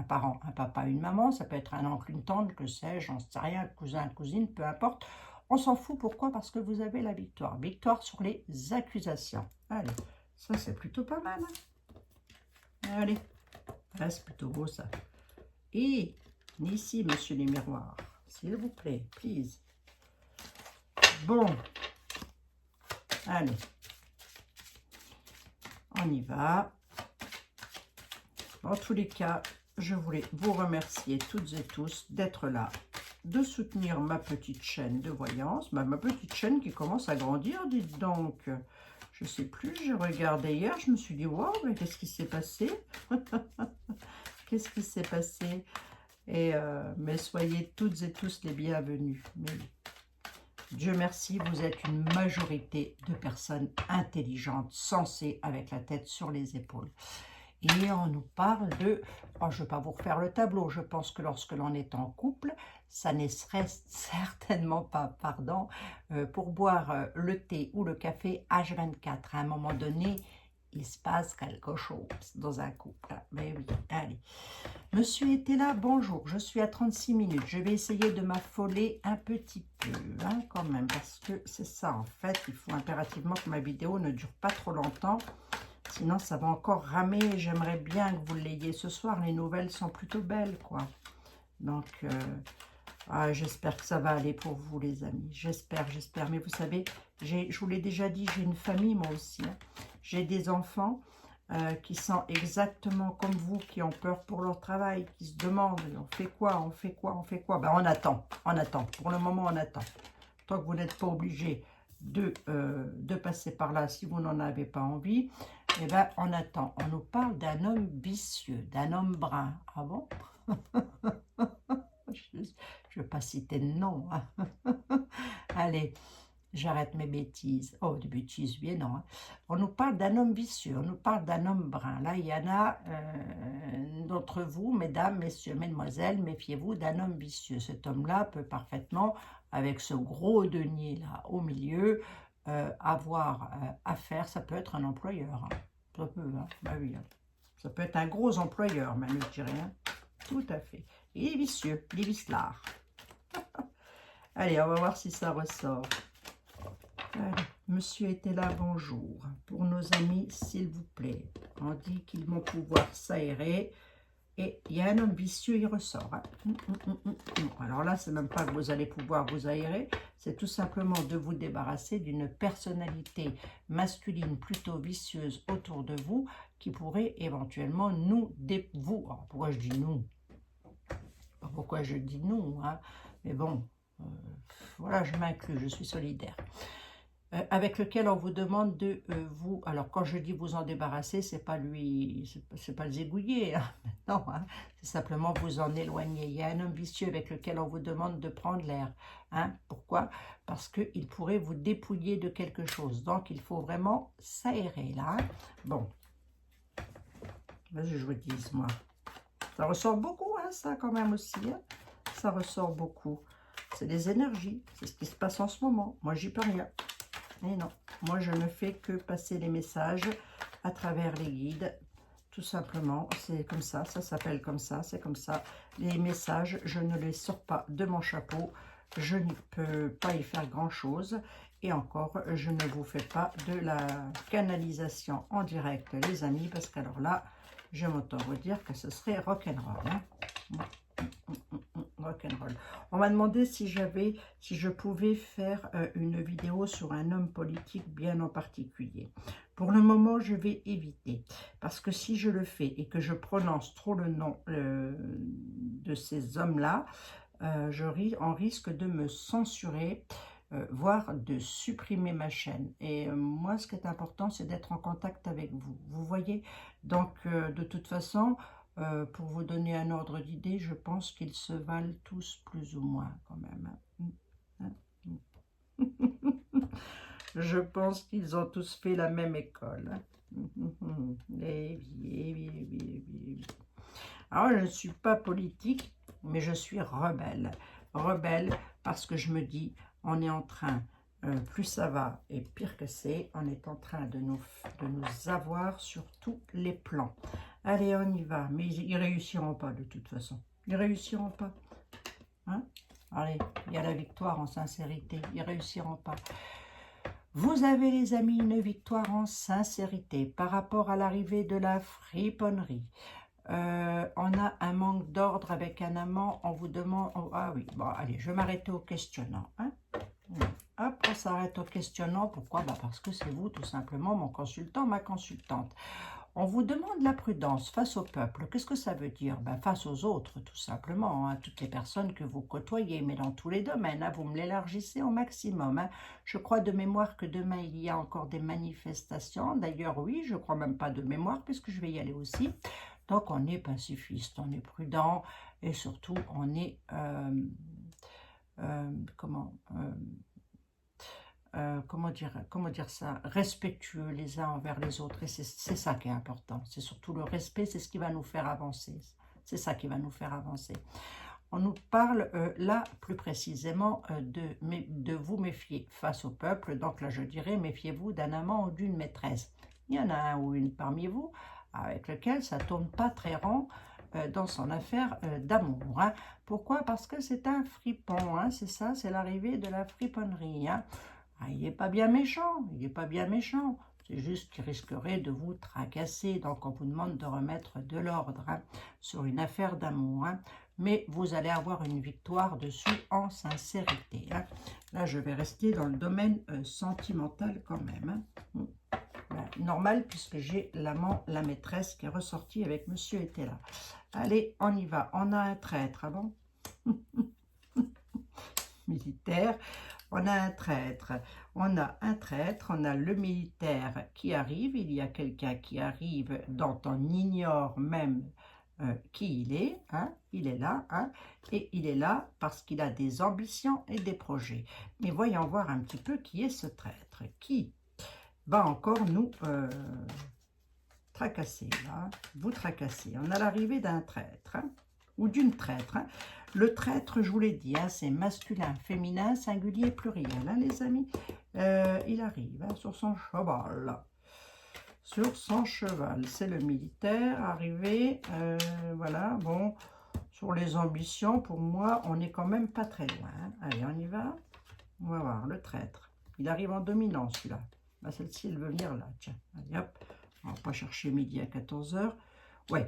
parent, un papa, une maman, ça peut être un oncle, une tante, que sais-je, j'en sais rien, un cousin, une cousine, peu importe. On s'en fout, pourquoi? Parce que vous avez la victoire. Victoire sur les accusations. Allez, ça c'est plutôt pas mal. Hein. Allez, c'est plutôt beau ça. Et ici, monsieur les miroirs, s'il vous plaît, please. Bon, allez, on y va. En tous les cas, je voulais vous remercier toutes et tous d'être là, de soutenir ma petite chaîne de voyance, ma petite chaîne qui commence à grandir, dites donc. Je sais plus, j'ai regardé hier, je me suis dit, waouh, mais qu'est-ce qui s'est passé? Qu'est-ce qui s'est passé? Et mais soyez toutes et tous les bienvenus. Mais Dieu merci, vous êtes une majorité de personnes intelligentes, sensées, avec la tête sur les épaules. Et on nous parle de... Oh, je ne vais pas vous refaire le tableau. Je pense que lorsque l'on est en couple, ça ne serait certainement pas, pardon, pour boire le thé ou le café H24. À un moment donné, il se passe quelque chose dans un couple. Mais oui, allez. Monsieur était là, bonjour. Je suis à 36 minutes. Je vais essayer de m'affoler un petit peu, hein, quand même, parce que c'est ça, en fait. Il faut impérativement que ma vidéo ne dure pas trop longtemps. Sinon, ça va encore ramer. J'aimerais bien que vous l'ayez ce soir. Les nouvelles sont plutôt belles, quoi. Donc, j'espère que ça va aller pour vous, les amis. J'espère. Mais vous savez, je vous l'ai déjà dit, j'ai une famille, moi aussi. Hein. J'ai des enfants qui sont exactement comme vous, qui ont peur pour leur travail, qui se demandent, on fait quoi? Ben, on attend. Pour le moment, on attend. Tant que vous n'êtes pas obligé de passer par là, si vous n'en avez pas envie, eh ben, on attend. On nous parle d'un homme vicieux, d'un homme brun. Ah bon? Je ne veux pas citer de nom. Hein. Allez, j'arrête mes bêtises. Oh, des bêtises, bien non. Hein. On nous parle d'un homme vicieux, on nous parle d'un homme brun. Là, il y en a d'entre vous, mesdames, messieurs, mesdemoiselles, méfiez-vous d'un homme vicieux. Cet homme-là peut parfaitement, avec ce gros denier-là au milieu, avoir affaire. Ça peut être un employeur. Hein. Ça peut, hein. Bah oui, hein. Ça peut être un gros employeur, même, je dirais. Hein. Tout à fait. Il est vicieux, il est vicelard. Allez, on va voir si ça ressort. Allez, monsieur était là, bonjour. Pour nos amis, s'il vous plaît. On dit qu'ils vont pouvoir s'aérer. Et il y a un homme vicieux, il ressort. Hein. Alors là, c'est même pas que vous allez pouvoir vous aérer. C'est tout simplement de vous débarrasser d'une personnalité masculine plutôt vicieuse autour de vous qui pourrait éventuellement nous vous. Alors, pourquoi je dis nous? Pourquoi je dis nous, hein? Mais bon, voilà, je m'inclus, je suis solidaire. Avec lequel on vous demande de vous... Alors, quand je dis vous en débarrasser, c'est pas lui, c'est pas le zigouiller, hein, non, hein, c'est simplement vous en éloigner. Il y a un homme vicieux avec lequel on vous demande de prendre l'air. Hein, pourquoi? Parce qu'il pourrait vous dépouiller de quelque chose. Donc, il faut vraiment s'aérer, là. Hein. Bon. Vas-y, je vous dis, moi. Ça ressort beaucoup, hein, ça, quand même, aussi. Hein. Ça ressort beaucoup. C'est des énergies. C'est ce qui se passe en ce moment. Moi, j'y peux rien. Et non, moi je ne fais que passer les messages à travers les guides, tout simplement. C'est comme ça s'appelle comme ça, c'est comme ça. Les messages, je ne les sors pas de mon chapeau. Je ne peux pas y faire grand-chose. Et encore, je ne vous fais pas de la canalisation en direct, les amis, parce qu'alors là, je m'entends vous dire que ce serait rock'n'roll. Hein. Rock'n'roll. On m'a demandé si je pouvais faire une vidéo sur un homme politique bien en particulier. Pour le moment, je vais éviter, parce que si je le fais et que je prononce trop le nom de ces hommes-là, on risque de me censurer, voire de supprimer ma chaîne. Et moi, ce qui est important, c'est d'être en contact avec vous. Vous voyez, donc de toute façon, pour vous donner un ordre d'idée, je pense qu'ils se valent tous plus ou moins quand même. Je pense qu'ils ont tous fait la même école. Alors, je ne suis pas politique, mais je suis rebelle. Rebelle parce que je me dis, on est en train, plus ça va et pire que c'est, on est en train de nous avoir sur tous les plans. Allez, on y va. Mais ils réussiront pas de toute façon. Ils réussiront pas. Hein? Allez, il y a la victoire en sincérité. Ils réussiront pas. Vous avez, les amis, une victoire en sincérité par rapport à l'arrivée de la friponnerie. On a un manque d'ordre avec un amant. On vous demande... ah oui, bon, allez, je vais m'arrêter au questionnant. Hein? Hop, on s'arrête au questionnant. Pourquoi? Parce que c'est vous, tout simplement, mon consultant, ma consultante. On vous demande la prudence face au peuple. Qu'est-ce que ça veut dire? Face aux autres, tout simplement, hein, toutes les personnes que vous côtoyez, mais dans tous les domaines, hein, vous me l'élargissez au maximum. Hein. Je crois de mémoire que demain, il y a encore des manifestations. D'ailleurs, oui, je crois même pas de mémoire, puisque je vais y aller aussi. Donc, on est pacifiste, on est prudent, et surtout, on est... comment dire ça, respectueux les uns envers les autres, et c'est ça qui est important, c'est surtout le respect, c'est ce qui va nous faire avancer, c'est ça qui va nous faire avancer. On nous parle là plus précisément de vous méfier face au peuple, donc là je dirais méfiez-vous d'un amant ou d'une maîtresse. Il y en a un ou une parmi vous avec lequel ça tourne pas très rond dans son affaire d'amour. Hein. Pourquoi? Parce que c'est un fripon, hein, c'est ça, c'est l'arrivée de la friponnerie. Hein. Ah, il n'est pas bien méchant, il n'est pas bien méchant. C'est juste qu'il risquerait de vous tracasser. Donc, on vous demande de remettre de l'ordre hein, sur une affaire d'amour. Hein. Mais vous allez avoir une victoire dessus en sincérité. Hein. Là, je vais rester dans le domaine sentimental quand même. Hein. Normal, puisque j'ai l'amant, la maîtresse qui est ressortie avec Monsieur était là. Allez, on y va. On a un traître, ah bon? Militaire. On a un traître, on a le militaire qui arrive, il y a quelqu'un qui arrive dont on ignore même qui il est, hein, il est là, hein, et il est là parce qu'il a des ambitions et des projets. Mais voyons voir un petit peu qui est ce traître, qui va encore nous tracasser, là, vous tracasser. On a l'arrivée d'un traître, hein, ou d'une traître, hein. Le traître, je vous l'ai dit, hein, c'est masculin, féminin, singulier, pluriel, hein, les amis. Il arrive hein, sur son cheval. Sur son cheval, c'est le militaire arrivé. Voilà, bon, sur les ambitions, pour moi, on n'est quand même pas très loin. Hein. Allez, on y va. On va voir, le traître. Il arrive en dominant, celui-là. Celle-ci, elle veut venir là. Tiens, allez, hop. On va pas chercher midi à 14 h. Ouais,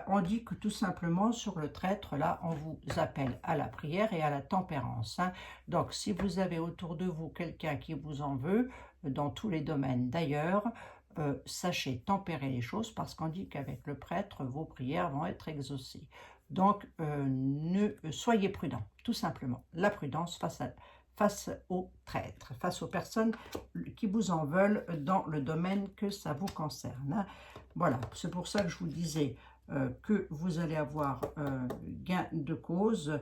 on dit que tout simplement sur le traître, là, on vous appelle à la prière et à la tempérance. Hein. Donc, si vous avez autour de vous quelqu'un qui vous en veut, dans tous les domaines d'ailleurs, sachez tempérer les choses parce qu'on dit qu'avec le prêtre, vos prières vont être exaucées. Donc, soyez prudents, tout simplement. La prudence face aux traîtres, face aux personnes qui vous en veulent dans le domaine que ça vous concerne. Hein. Voilà, c'est pour ça que je vous disais que vous allez avoir gain de cause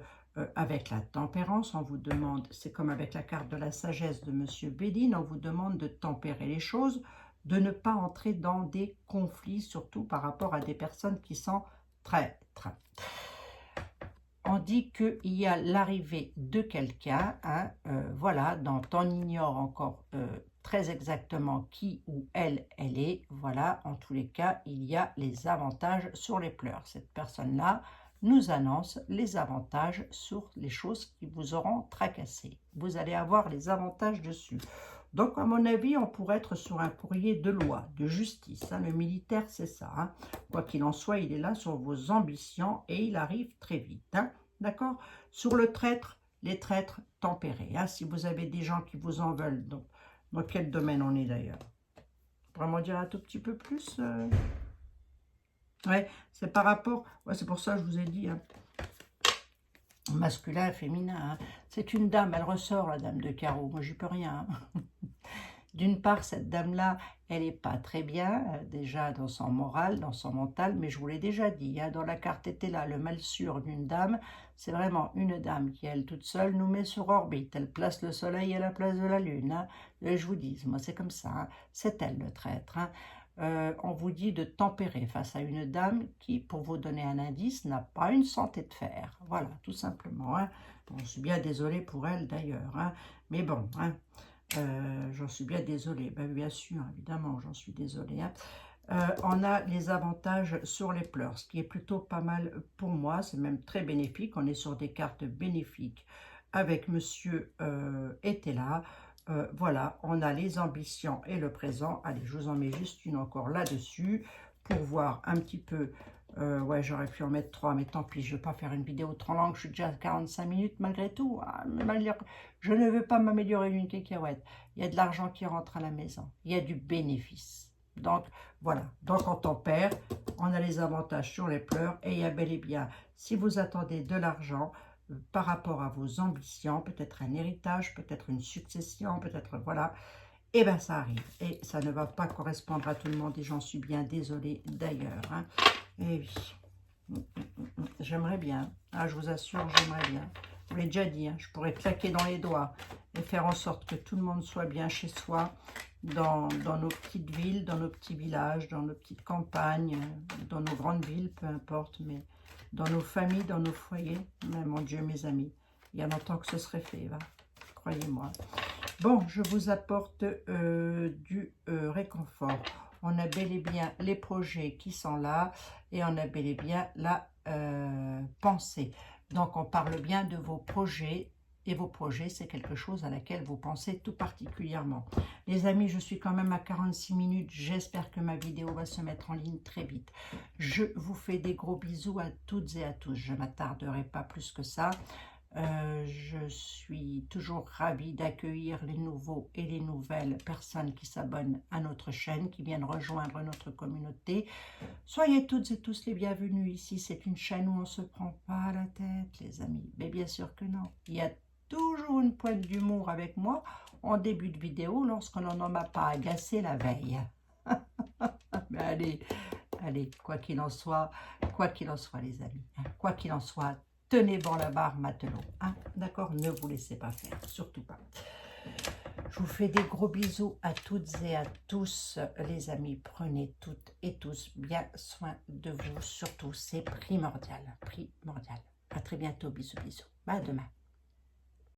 avec la tempérance. On vous demande, c'est comme avec la carte de la sagesse de Monsieur Béline, on vous demande de tempérer les choses, de ne pas entrer dans des conflits, surtout par rapport à des personnes qui sont traîtres. on dit qu'il y a l'arrivée de quelqu'un, hein, voilà, dont on ignore encore très exactement qui ou elle est, voilà, en tous les cas, il y a les avantages sur les pleurs. Cette personne-là nous annonce les avantages sur les choses qui vous auront tracassé. Vous allez avoir les avantages dessus. Donc, à mon avis, on pourrait être sur un courrier de loi, de justice. Hein. Le militaire, c'est ça. Hein. Quoi qu'il en soit, il est là sur vos ambitions et il arrive très vite. Hein. D'accord? Sur le traître, les traîtres tempérés. Hein. Si vous avez des gens qui vous en veulent, donc, dans quel domaine on est d'ailleurs? Vraiment dire un tout petit peu plus Ouais, c'est par rapport... Ouais, c'est pour ça que je vous ai dit... Hein. Masculin, féminin. Hein. C'est une dame, elle ressort, la dame de carreau. Moi, j'y peux rien. Hein. D'une part, cette dame-là, elle n'est pas très bien, déjà dans son moral, dans son mental, mais je vous l'ai déjà dit, hein, dans la carte était là, le mal sûr d'une dame, c'est vraiment une dame qui, elle, toute seule, nous met sur orbite. Elle place le soleil à la place de la lune. Hein. Et je vous dis, moi, c'est comme ça. Hein. C'est elle, le traître. Hein. On vous dit de tempérer face à une dame qui, pour vous donner un indice, n'a pas une santé de fer. Voilà, tout simplement. Hein. Bon, je suis bien désolée pour elle, d'ailleurs. Hein. Mais bon, hein. J'en suis bien désolée, ben, bien sûr, évidemment, j'en suis désolée. Hein. On a les avantages sur les pleurs, ce qui est plutôt pas mal pour moi, c'est même très bénéfique. On est sur des cartes bénéfiques avec Monsieur Etela. Voilà, on a les ambitions et le présent. Allez, je vous en mets juste une encore là-dessus pour voir un petit peu. Ouais, j'aurais pu en mettre 3, mais tant pis, je ne vais pas faire une vidéo trop longue, je suis déjà à 45 minutes malgré tout. Ah, je ne veux pas m'améliorer d'une cacahuète. Il y a de l'argent qui rentre à la maison, il y a du bénéfice. Donc, voilà, donc quand on perd, on a les avantages sur les pleurs, et il y a bel et bien, si vous attendez de l'argent, par rapport à vos ambitions, peut-être un héritage, peut-être une succession, peut-être, voilà, et bien ça arrive. Et ça ne va pas correspondre à tout le monde, et j'en suis bien désolée d'ailleurs. Hein. Et oui, j'aimerais bien. Ah, je vous assure, j'aimerais bien. Je vous l'ai déjà dit, hein, je pourrais claquer dans les doigts et faire en sorte que tout le monde soit bien chez soi, dans nos petites villes, dans nos petits villages, dans nos petites campagnes, dans nos grandes villes, peu importe, mais dans nos familles, dans nos foyers. Mais mon Dieu, mes amis, il y a longtemps que ce serait fait, va. Croyez-moi. Bon, je vous apporte du réconfort. On a bel et bien les projets qui sont là et on a bel et bien la pensée. Donc, on parle bien de vos projets et vos projets, c'est quelque chose à laquelle vous pensez tout particulièrement. Les amis, je suis quand même à 46 minutes. J'espère que ma vidéo va se mettre en ligne très vite. Je vous fais des gros bisous à toutes et à tous. Je ne m'attarderai pas plus que ça. Je suis toujours ravie d'accueillir les nouveaux et les nouvelles personnes qui s'abonnent à notre chaîne, qui viennent rejoindre notre communauté. Soyez toutes et tous les bienvenus ici. C'est une chaîne où on ne se prend pas la tête, les amis. Mais bien sûr que non. Il y a toujours une pointe d'humour avec moi en début de vidéo lorsqu'on n'en m'a pas agacé la veille. Mais allez, quoi qu'il en soit, les amis, hein, quoi qu'il en soit, tenez bon la barre, matelot. Hein, d'accord? Ne vous laissez pas faire, surtout pas. Je vous fais des gros bisous à toutes et à tous, les amis. Prenez toutes et tous bien soin de vous. Surtout, c'est primordial, primordial. À très bientôt. Bisous, bisous. À demain.